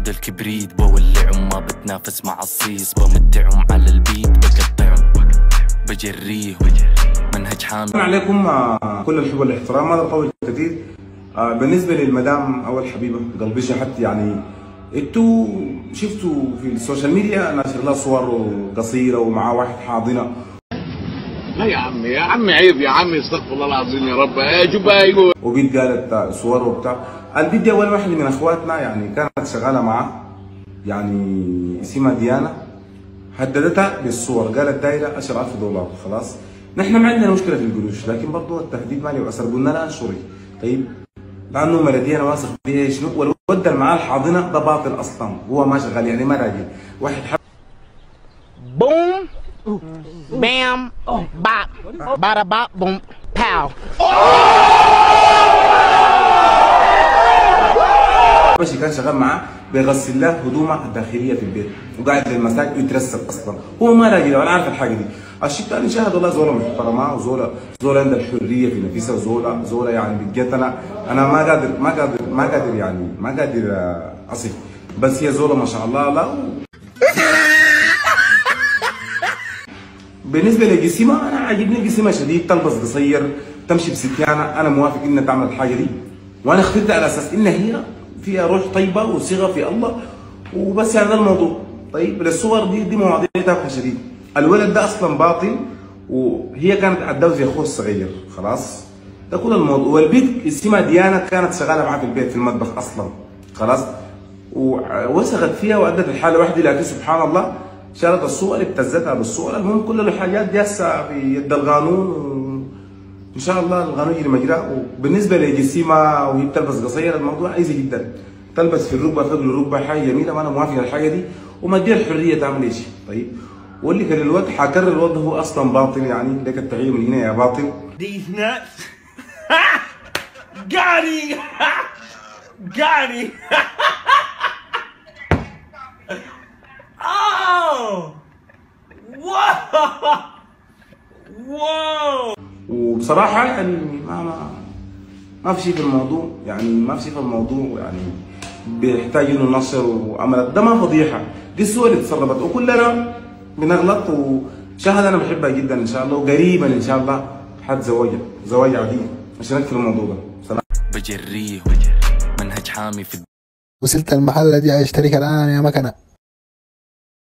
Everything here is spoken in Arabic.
بارود الكبريت بولعهم ما بتنافس مع الصيص بمتعهم على البيت بقطعهم بجريهم منهج حامي. السلام عليكم كل الحب والاحترام. ما بطول كثير. بالنسبه للمدام او الحبيبه قلبي شحت يعني انتوا شفتوا في السوشيال ميديا ناشر لها صور قصيره ومعاه واحد حاضنه. لا يا عمي عيب يا عمي استغفر الله العظيم يا رب. شوف ايوه وبنت قالت صور وبتاع. البنت دي اول واحده من اخواتنا يعني كانت شغاله معاه يعني اسمها ديانا. هددتها بالصور قالت دايره 10,000 دولار. خلاص نحن ما عندنا مشكله في القروش لكن برضه التهديد مالي واثر. قلنا لها انشري طيب لانه مرتي انا واثق فيها شنو والولد اللي معاه الحاضنه ده باطل اصلا هو ما شغال يعني ما راجل واحد بوم بام باب بادا باب بوم باو. ماشي كان شغال معاه بيغسل له هدومه الداخليه في البيت وقاعد للمساج ويترسب اصلا هو ما راجل ولا عارف الحاجه دي. الشيء الثاني شاهد والله زوله محترمه وزوله عندها الحريه في نفسها وزوله يعني بجد انا ما قادر يعني ما قادر اصف بس هي زوله ما شاء الله. لا بالنسبه لجسمها انا عاجبني جسمها شديد تلبس قصير تمشي بستيانه. انا موافق انها تعمل الحاجه دي وانا اخترتها على اساس انها هي فيها روح طيبه وصيغه في الله وبس يعني ده الموضوع. طيب الصور دي مواضيع تافهه شديد. الولد ده اصلا باطل وهي كانت اتجوز يا اخوه الصغير. خلاص ده كل الموضوع. والبنت اسمها ديانا كانت شغاله معاه في البيت في المطبخ اصلا. خلاص ووسخت فيها وادت الحاله وحده لكن سبحان الله شالت الصور ابتزتها بالصور. المهم كل الحاجات دي هسه في يد القانون ان شاء الله القانون يجري مجراه. وبالنسبه لجسيمه وهي بتلبس قصير الموضوع ايزي جدا. تلبس في الركبه فوق الركبه حاجه جميله وانا موافق على الحاجه دي وما اديها الحريه تعمل ايش. طيب واللي كان الواد حكرر الواد هو اصلا باطل يعني لك التحيه من هنا يا باطل. These nuts. Got him. Got him. Oh. Whoa. Whoa. وبصراحه يعني ما في شيء في الموضوع يعني ما في شيء في الموضوع يعني بيحتاج انه نشر وعملت ده ما فضيحه. دي الصور اللي اتسربت وكلنا بنغلط وشاهد انا بحبها جدا ان شاء الله وقريبا ان شاء الله حتزوجها زواج عادي عشان اكثر الموضوع ده. سلام. بجريهم منهج حامي في وصلت المحل دي اشتريك الان يا مكنه.